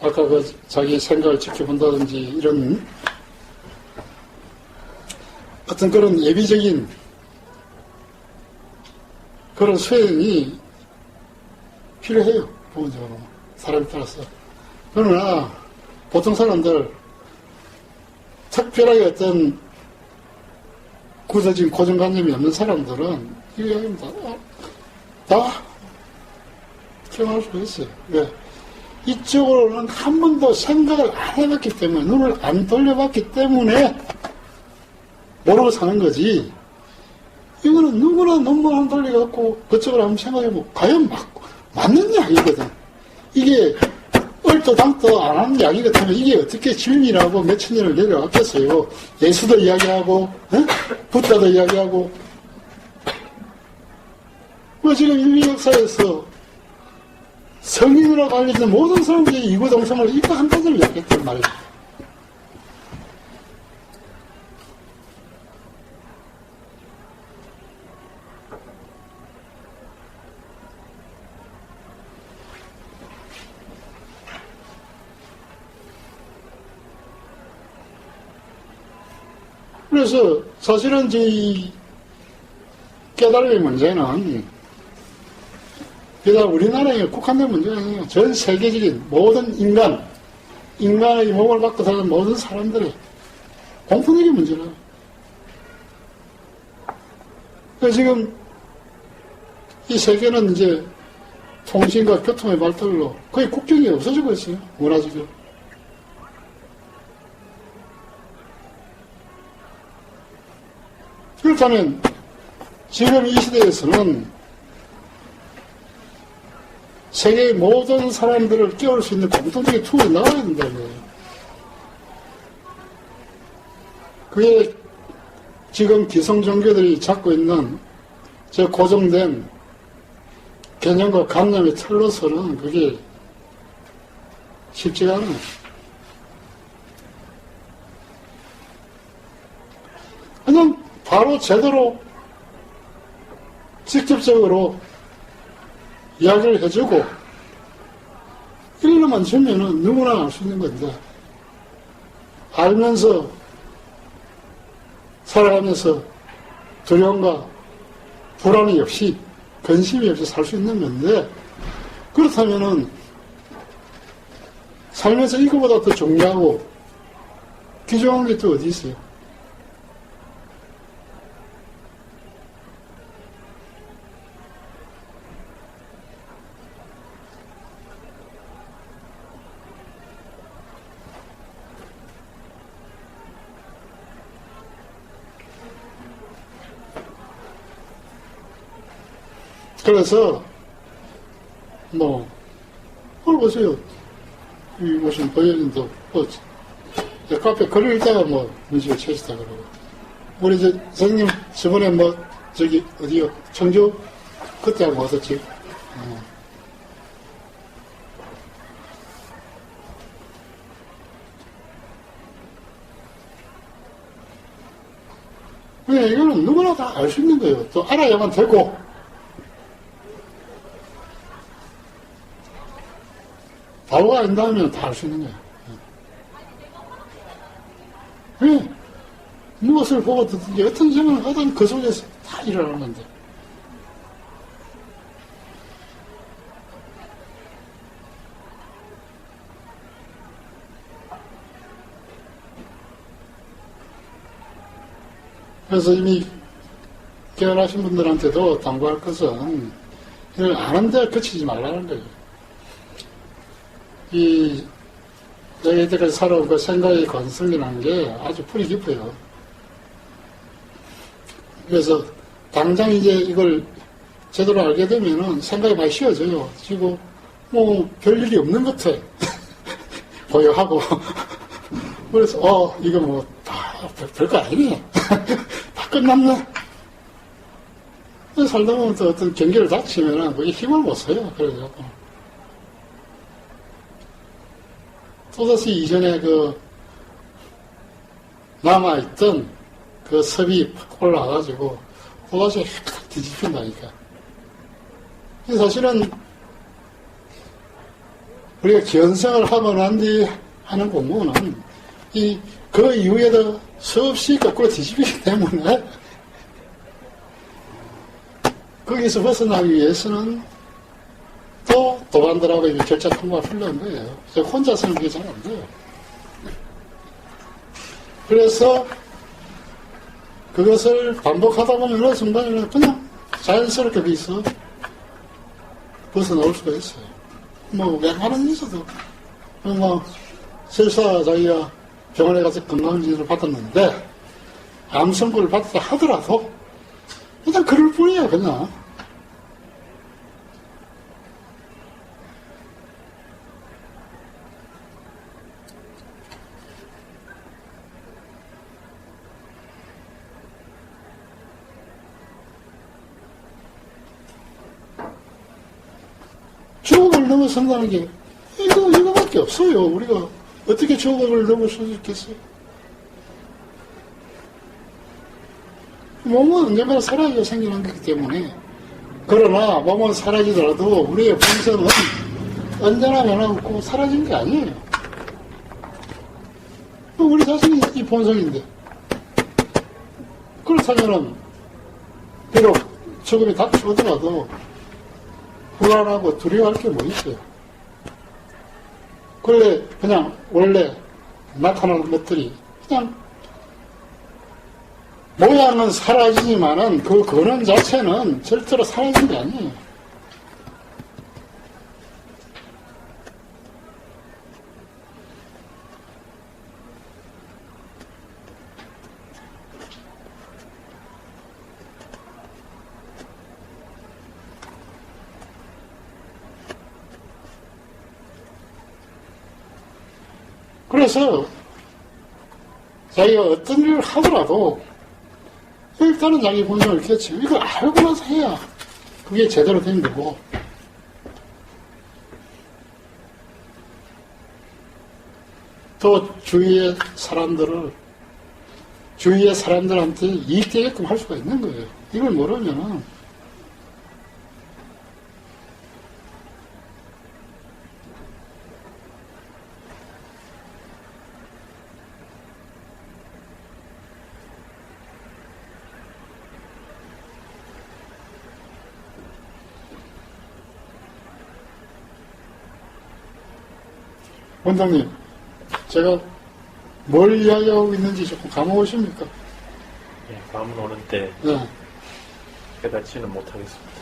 아까 그 자기 생각을 지켜본다든지 이런 어떤 그런 예비적인 그런 수행이 필요해요. 부분적으로. 사람에 따라서. 그러나 보통 사람들 특별하게 어떤 굳어진 고정관념이 없는 사람들은 이게 다 경험할 수가 있어요. 왜? 이쪽으로는 한 번도 생각을 안 해봤기 때문에, 눈을 안 돌려봤기 때문에 모르고 사는 거지. 이거는 누구나 눈만 한 돌려갖고 그쪽으로 한번 생각해보고 과연 맞는 약이거든. 이게 얼도 당도 안 하는 약이 같으면 이게 어떻게 진리라고 몇천 년을 내려왔겠어요. 예수도 이야기하고 부다도 이야기하고 뭐 지금 인류 역사에서 성인으로 알려진 모든 사람들이 이구동성을 이거 한 가지를 이야기했단 말이에요. 그래서 사실은 이 깨달음의 문제는 비단 우리나라에 국한된 문제가 아니에요. 전 세계적인 모든 인간의 몸을 받고 사는 모든 사람들의 공통적인 문제라. 그래서 지금 이 세계는 이제 통신과 교통의 발달로 거의 국경이 없어지고 있어요. 문화적으로. 그렇다면 지금 이 시대에서는 세계의 모든 사람들을 깨울 수 있는 공통적인 툴이 나와야 된다는 거예요. 그게 지금 기성 종교들이 잡고 있는 저 고정된 개념과 관념의 틀로서는 그게 쉽지가 않아요. 그냥 바로 제대로 직접적으로 이야기를 해주고 일러만 주면은 누구나 알 수 있는 건데 알면서 살아가면서 두려움과 불안이 없이 근심이 없이 살 수 있는 건데 그렇다면은 살면서 이거보다 더 중요하고 귀중한 게 또 어디 있어요? 그래서, 오늘 보세요. 이 오신 보현님도, 카페 글을 읽다가 문제가 채시다 그러고. 우리 선생님, 저번에 어디요? 청주? 그때 하고 왔었지. 그냥 이거는 누구나 다 알 수 있는 거예요. 또 알아야만 되고. 바보가 아닌다면 다 알 수 있는 거예요. 왜? 무엇을 보고 듣든지 어떤 생각을 하든 그 속에서 다 일어나는데. 그래서 이미 깨어나신 분들한테도 당부할 것은 이걸 아는데 그치지 말라는 거예요. 내가 이때까지 살아온 그 생각의 건성이라는 게 아주 풀이 깊어요. 그래서 당장 이제 이걸 제대로 알게 되면은 생각이 많이 쉬워져요. 지금 별일이 없는 것 같아. 고요하고. 그래서 이거 별거 아니네. 다 끝났네. 살다 보면 또 어떤 경계를 닥치면은 그게 힘을 못 써요. 그래서 또다시 이전에 남아있던 그 섭이 팍 올라와가지고 또다시 확 뒤집힌다니까. 사실은 우리가 기원생을 하고 난 뒤 하는 공부는 그 이후에도 수없이 거꾸로 뒤집히기 때문에 거기서 벗어나기 위해서는 또 도반들하고 절차 통과가 필요한 거예요. 혼자서는 그게 잘 안 돼요. 그래서 그것을 반복하다 보면 어느 순간에는 그냥 자연스럽게 거기서 벗어나올 수가 있어요. 웬만한 일에서도 설사 자기가 병원에 가서 건강검진을 받았는데 암 선고를 받았다 하더라도 그냥 그럴 뿐이에요. 그냥. 죽음을 넘어선다는 게 이거밖에 없어요. 우리가 어떻게 죽음을 넘어설 수 있겠어요? 몸은 언젠가 사라지게 생기는 거기 때문에. 그러나 몸은 사라지더라도 우리의 본성은 언제나 변화없고 사라진 게 아니에요. 우리 자신이 이 본성인데. 그렇다면은 비록 죽음이 닥쳐오더라도 불안하고 두려워할 게 뭐 있어요? 원래 나타나는 것들이 그냥 모양은 사라지지만은 그 근원 자체는 절대로 사라진 게 아니에요. 그래서 자기가 어떤 일을 하더라도 일단은 자기 본성을 깨치고 이걸 알고 나서 해야 그게 제대로 된 거고, 또 주위의 사람들한테 이익되게끔 할 수가 있는 거예요. 이걸 모르면은 원장님, 제가 뭘 이야기하고 있는지 조금 감아오십니까? 예, 감은 오는데 네. 깨닫지는 못하겠습니다.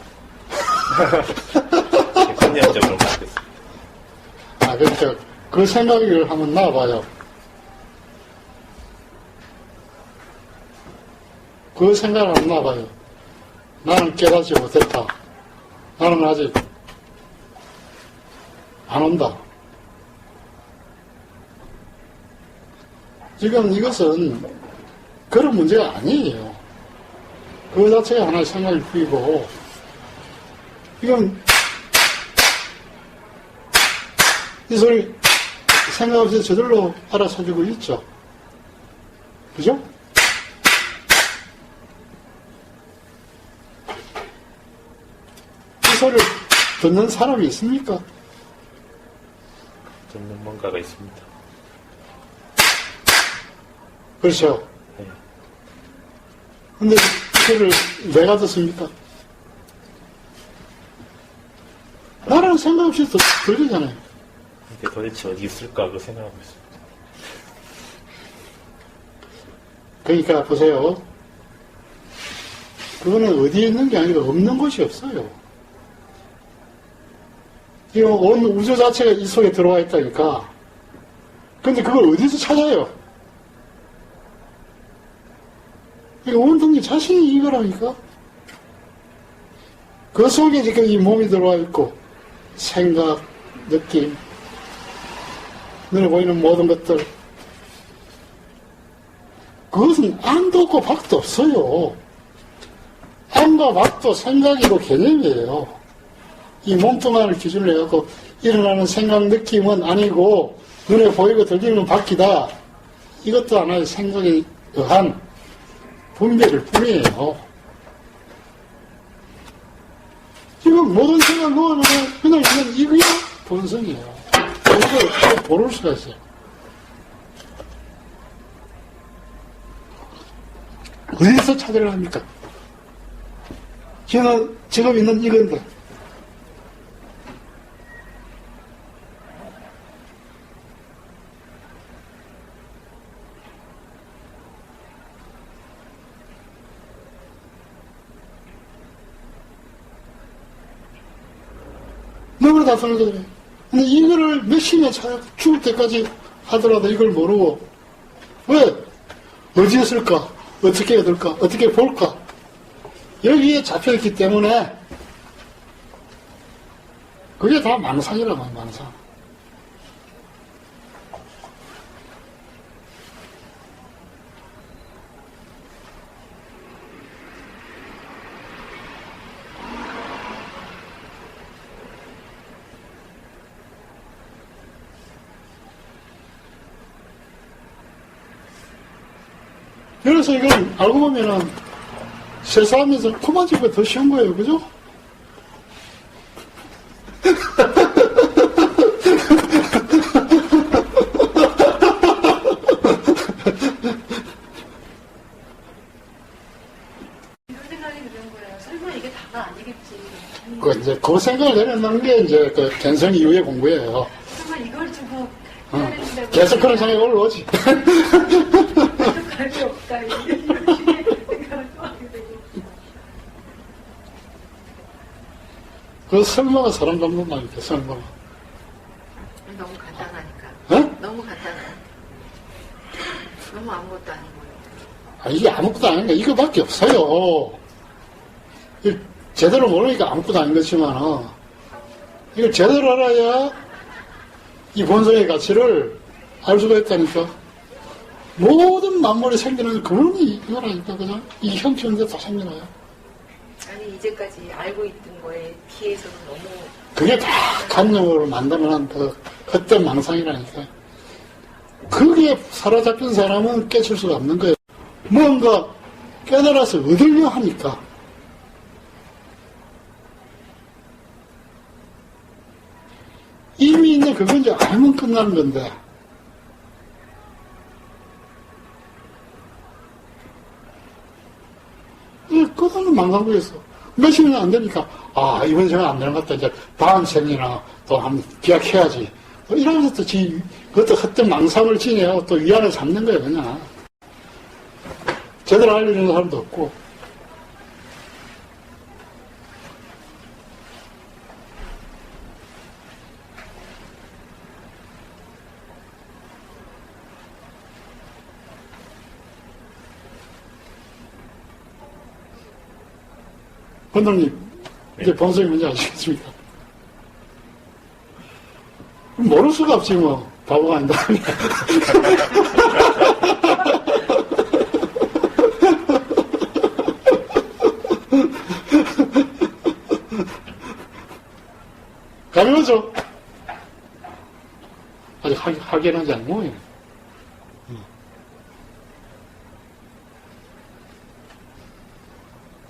관념적으로 가겠습니다. 그러니까 그 생각을 한번 놔봐요. 그 생각을 한번 놔봐요. 나는 깨닫지 못했다. 나는 아직 안 온다. 지금 이것은 그런 문제가 아니에요. 그 자체가 하나의 생각일 뿐이고, 이건 이 소리 생각 없이 저절로 알아서주고 있죠. 그죠? 이 소리를 듣는 사람이 있습니까? 듣는 뭔가가 있습니다. 그렇죠. 네. 근데 이거를 내가 듣습니까? 나라는 생각 없이 들리잖아요. 이게 도대체 어디 있을까 그 생각하고 있습니다. 그러니까 보세요. 그거는 어디에 있는 게 아니라 없는 곳이 없어요. 지금 온 우주 자체가 이 속에 들어와 있다니까. 근데 그걸 어디서 찾아요? 이거 온통이 자신이 이거라니까. 그 속에 지금 이 몸이 들어와 있고, 생각, 느낌, 눈에 보이는 모든 것들. 그것은 안도 없고 밖도 없어요. 안과 밖도 생각이고 개념이에요. 이 몸뚱아리를 기준으로 해갖고 일어나는 생각, 느낌은 아니고 눈에 보이고 들리는 밖이다. 이것도 하나의 생각에 의한 분별일 뿐이에요. 지금 모든 생각 놓으면 그냥 이거야 본성이에요. 이걸 어떻게 모를 수가 있어요. 어디서 찾으려 합니까? 지금 있는 이건데. 너무나 다 쓰는 거잖아요. 근데 이거를 몇십 년 죽을 때까지 하더라도 이걸 모르고, 왜? 어디에 쓸까? 어떻게 해야 될까? 어떻게 볼까? 여기에 잡혀있기 때문에, 그게 다 망상이라고 해요, 망상. 그래서 이건 알고 보면은 세상에서 코만 집에 더 쉬운 거예요. 그죠? 이런 생각이 드는 거예요. 설마 이게 다가 아니겠지. 이제 그 생각을 내려놓는 게 이제 그 견성 이후의 공부예요. 설마 이걸 두고 계속 그런 생각이 올라오지. 갈게 없다. 이런 식의 생각을 또 하게 되고. 그 설마가 사람 잡는 말이죠, 설마가. 너무 간단하니까. 어? 너무 간단해. 너무 아무것도 아니고. 아, 이게 아무것도 아닌가? 이거밖에 없어요. 제대로 모르니까 아무것도 아닌 거지만, 이걸 제대로 알아야 이 본성의 가치를 알 수가 있다니까. 모든 만물이 생기는 근원이 이거라니까, 그죠? 이 형편인데 다 생겨나요. 아니, 이제까지 알고 있던 거에 비해서는 너무. 그게 다 간념으로 만들어낸 그 헛된 망상이라니까. 거기에 사로잡힌 사람은 깨칠 수가 없는 거예요. 뭔가 깨달아서 얻으려 하니까. 이미 있는 그건 이제 알면 끝나는 건데. 이 끝없는 망상국에서 몇십 년 안 되니까, 아, 이번 생은 안 되는 것 같다. 이제 다음 생이나 또 한번 기약해야지. 이러면서 또 그것도 헛된 망상을 지내요. 또 위안을 잡는 거예요, 그냥. 제대로 알려주는 사람도 없고. 원장님, 이제 본성이 뭔지 아시겠습니까? 모를 수가 없지, 뭐. 바보가 아니다. 가능하죠? 아직 확연하지 않고.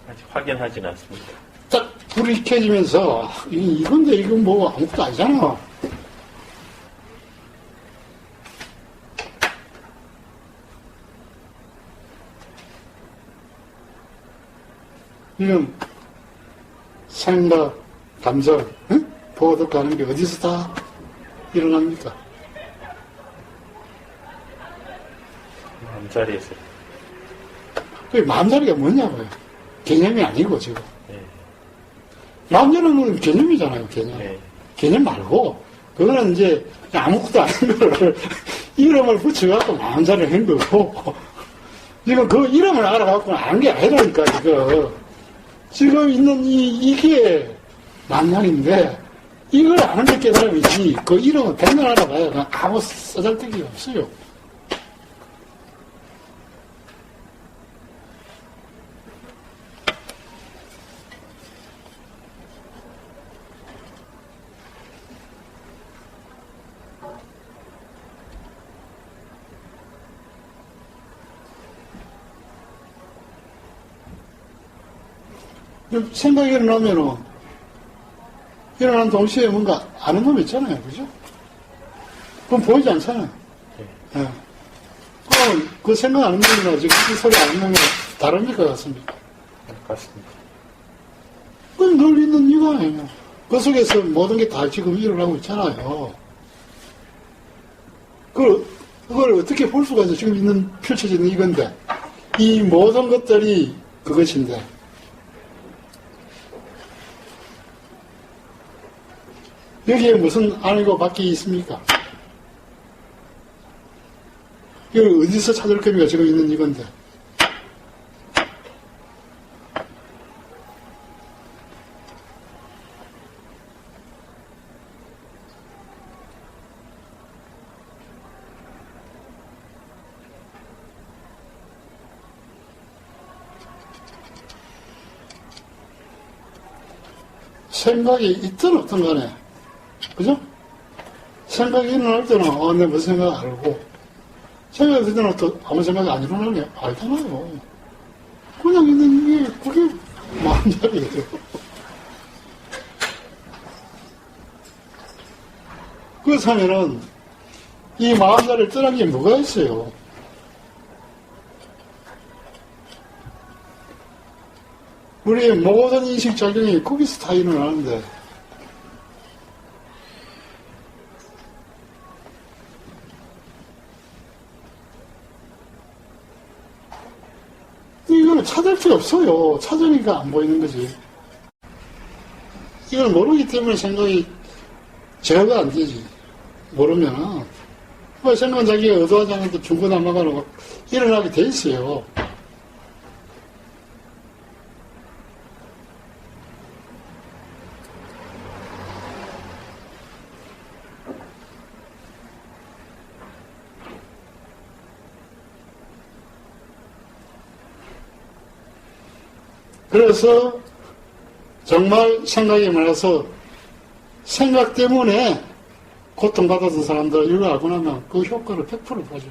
아직 확연하지는 않습니다. 딱 불이 켜지면서, 이건데, 이건 뭐 아무것도 아니잖아. 이건 생각, 감정, 응? 보고도 가는 게 어디서 다 일어납니까? 마음자리에서. 그 마음자리가 뭐냐고요? 개념이 아니고, 지금. 네. 마음자리는 개념이잖아요, 개념. 네. 개념 말고, 그거는 이제 아무것도 아닌 거를 이름을 붙여갖고 마음자리를 한 거고, 지금 그 이름을 알아갖고는 아는 게 아니라니까, 이거. 지금 있는 이게 만냥인데, 이걸 아는 게 깨달음이지, 그 이름은 백날 알아봐야 그냥 아무 쓰잘데기가 없어요. 생각이 일어나면은, 일어난 동시에 뭔가 아는 놈이 있잖아요. 그죠? 그건 보이지 않잖아요. 예. 그럼 그 생각 아는 놈이나 지금 이 소리 아는 놈이 다릅니까? 같습니까? 같습니다. 그건 늘 있는 이유가 아니에요. 그 속에서 모든 게 다 지금 일어나고 있잖아요. 그걸 어떻게 볼 수가 있어? 지금 있는, 펼쳐지는 이건데. 이 모든 것들이 그것인데. 여기에 무슨 아니고 밖에 있습니까? 이걸 어디서 찾을 겁니까? 지금 있는 이건데. 생각이 있든 없든 간에, 그죠? 생각이 일어날 때는, 내 무슨 생각 알고, 생각이 들 때는 또 아무 생각이 안 일어나네, 알잖아요. 그냥 있는 그게 마음자리예요. 그렇다면은, 이 마음자리를 떠난 게 뭐가 있어요? 우리의 모든 인식작용이 거기서 다 일어나는데, 이걸 찾을 게 없어요. 찾으니까 안 보이는 거지. 이걸 모르기 때문에 생각이 제어가 안 되지. 모르면, 생각은 자기가 의도하지 않아도 중구난방으로 일어나게 돼 있어요. 그래서 정말 생각이 많아서 생각 때문에 고통받았던 사람들 이거 알고 나면 그 효과를 100% 봐줘요.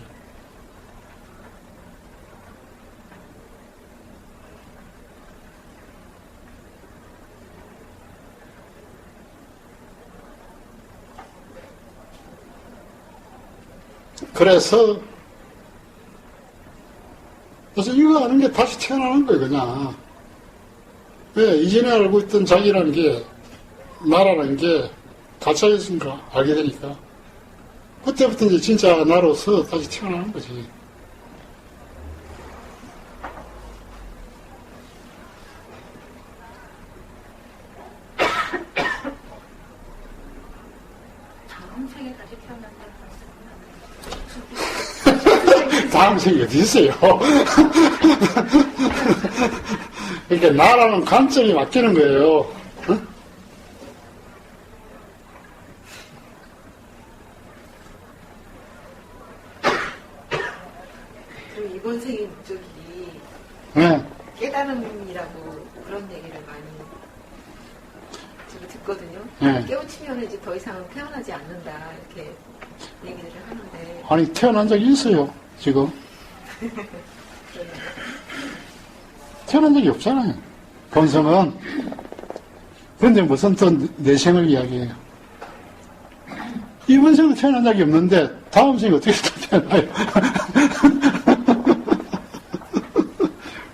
그래서 이거 아는 게 다시 태어나는 거예요, 그냥. 왜? 이전에 알고 있던 자기라는 게, 나라는 게 가짜였으니까 알게 되니까. 그때부터 이제 진짜 나로서 다시 태어나는 거지. 다음 생에 다시 태어난다는 말씀은 다음 생이 어디 있어요? 그러니까 나라는 관점이 바뀌는 거예요. 이번 생의 목적이 네. 깨달음이라고 그런 얘기를 많이 제가 듣거든요. 네. 깨우치면 이제 더 이상은 태어나지 않는다 이렇게 얘기를 하는데 아니, 태어난 적이 있어요, 지금. 태어난 적이 없잖아요. 본성은. 그런데 무슨 또 내생을 이야기해요. 이번 생은 태어난 적이 없는데 다음 생이 어떻게 또 태어나요?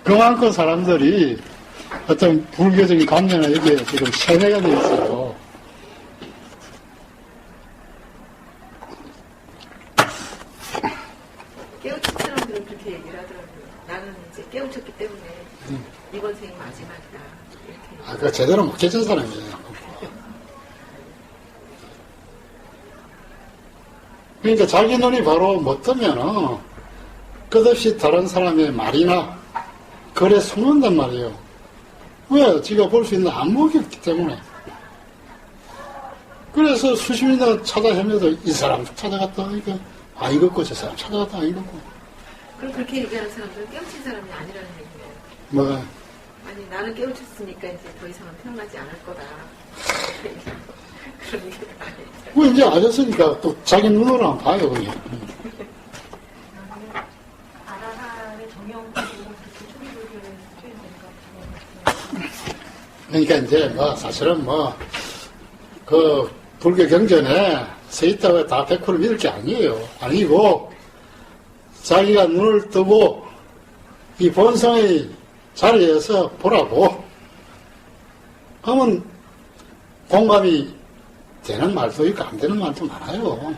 그만큼 사람들이 어떤 불교적인 관념에 여기에 지금 세뇌가 되어 있어요. 깨우친 사람들은 그렇게 얘기를 하더라고요. 나는 이제 깨우쳤기 때문에 이번 생이 마지막이다. 이렇게. 아, 그 제대로 못 깨진 사람이에요. 그러니까 자기 눈이 바로 못 뜨면은 끝없이 다른 사람의 말이나 글에 속는단 말이에요. 왜? 지가 볼 수 있는 안목이 없기 때문에. 그래서 수십 년이나 찾아 헤매도 이 사람 찾아갔다 하니까 아 이것고 저 사람 찾아갔다 이것고. 그럼 그렇게 얘기하는 사람들은 깨우친 사람이 아니라는 얘기예요. 뭐가? 아니 나는 깨우쳤으니까 이제 더 이상은 태어나지 않을 거다. 그런 얘기가 아니에요. 뭐 이제 아셨으니까 또 자기 눈으로 한번 봐요, 그게. 아라한의 정형으로 그렇게 초기불교를 표현되는 것 그러니까 이제 뭐 사실은 뭐 그 불교 경전에 서 있다고 다 100% 믿을 게 아니에요. 아니고 자기가 눈을 뜨고 이 본성의 자리에서 보라고 하면 공감이 되는 말도 있고 안 되는 말도 많아요.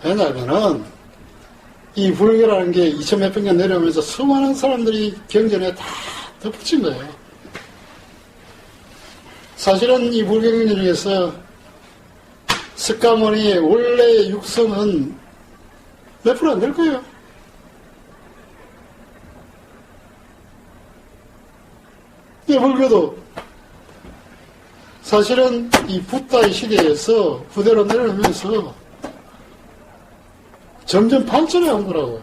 왜냐하면은 이 불교라는 게 2000몇백 년 내려오면서 수많은 사람들이 경전에 다 덧붙인 거예요. 사실은 이 불교 경전 중에서 석가모니의 원래의 육성은 몇 프로 안 될 거예요. 이 불교도 사실은 이 붓다의 시대에서 부대로 내려오면서 점점 발전해 온 거라고요.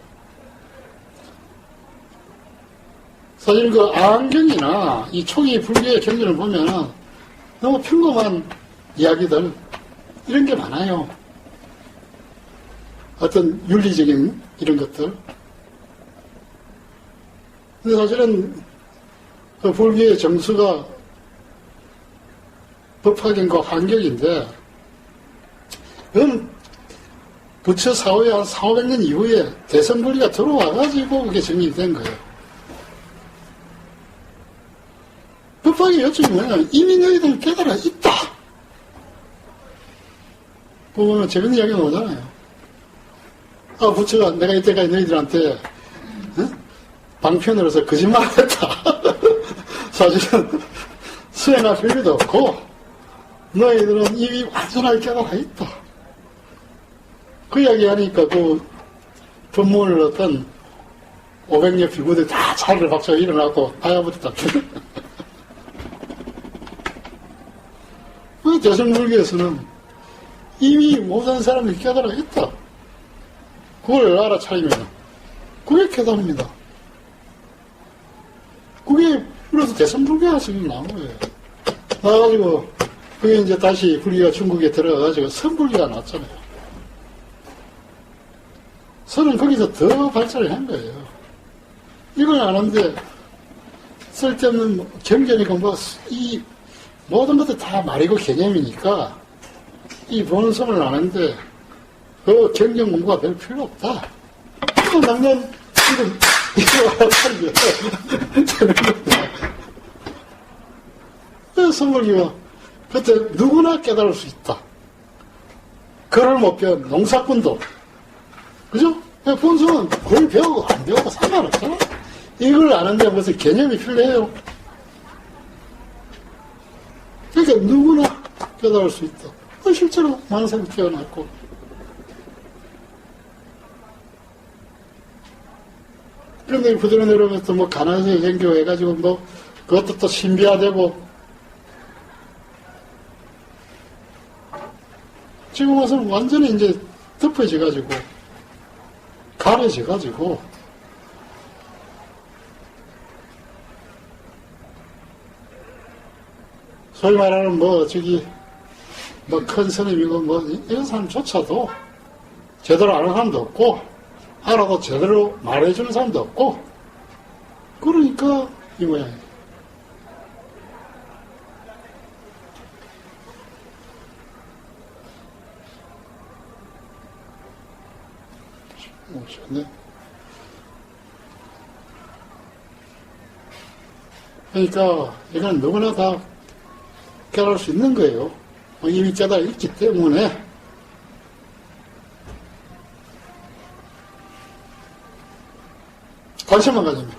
사실 그 아한경이나 이 초기 불교의 경전을 보면은 너무 평범한 이야기들 이런 게 많아요. 어떤 윤리적인 이런 것들. 근데 사실은 그 불교의 정수가 법화경과 환경인데 그건 부처 사후에 한 400~500년 이후에 대선분리가 들어와가지고 그게 정립된 거예요. 법화의 요점이 뭐냐면 이미 너희들 깨달아 있다. 보면 재밌는 이야기가 나오잖아요. 아, 부처가 내가 이때까지 너희들한테 방편으로 해서 거짓말을 했다. 사실은 수행할 필요도 없고 너희들은 이미 완전하게 깨달아 있다. 그 이야기 하니까 그 법문을 어떤 500여 비구들 다 차를 박차고 일어나고 아야부터 그 대승불교에서는 이미 모든 사람이 깨달아 있다. 그걸 알아차리면 그게 깨달음이다. 그게 그래서 대승불교가 지금 나온 거예요. 나와가지고 그게 이제 다시 불교가 중국에 들어가가지고 선불교가 나왔잖아요. 선은 거기서 더 발전을 한 거예요. 이걸 아는데 쓸데없는 경전이고 뭐 이 모든 것들 다 말이고 개념이니까 이 본성을 아는데 그 경전 공부가 별 필요 없다. 그럼 당연 지금 이거 되는 겁니다. 그래서 선불교가 그때 누구나 깨달을 수 있다. 글을 못 배운 농사꾼도 그죠? 본성은 글 배우고 안 배우고 상관없잖아. 이걸 아는데 무슨 개념이 필요해요. 그러니까 누구나 깨달을 수 있다. 실제로 많은 사람이 깨어났고. 그런데 부대로 내려오면서 뭐 가난에서 연교해가지고 뭐 그것도 또 신비화되고 지금 와서는 완전히 이제 덮어져가지고 가려져가지고 소위 말하는 뭐 큰 스님이고 이런 사람조차도 제대로 아는 사람도 없고 알아도 제대로 말해주는 사람도 없고 그러니까 이 모양이에요. 오셨네. 그러니까 이건 누구나 다 깨달을 수 있는 거예요. 이미 깨달아 있기 때문에 관심만 가지면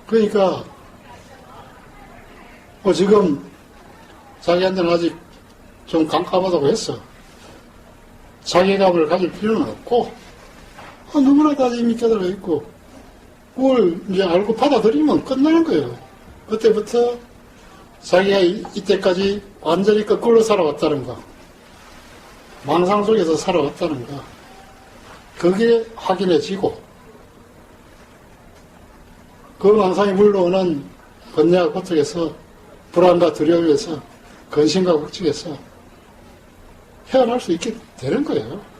그러니까 지금 자기한테는 아직 좀 깜깜하다고 했어. 자괴감을 가질 필요는 없고 누구나 다 이미 깨달아 있고 그걸 이제 알고 받아들이면 끝나는 거예요. 그때부터 자기가 이때까지 완전히 거꾸로 살아왔다는 거, 망상 속에서 살아왔다는 거, 그게 확인해지고 그 망상이 물러오는 번뇌와 고통에서 불안과 두려움에서 근심과 걱정에서 헤어날 수 있게 되는 거예요.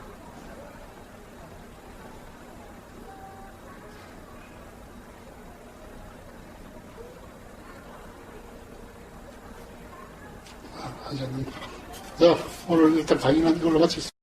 자, 오늘 일단 강의는 이걸로 마치겠습니다.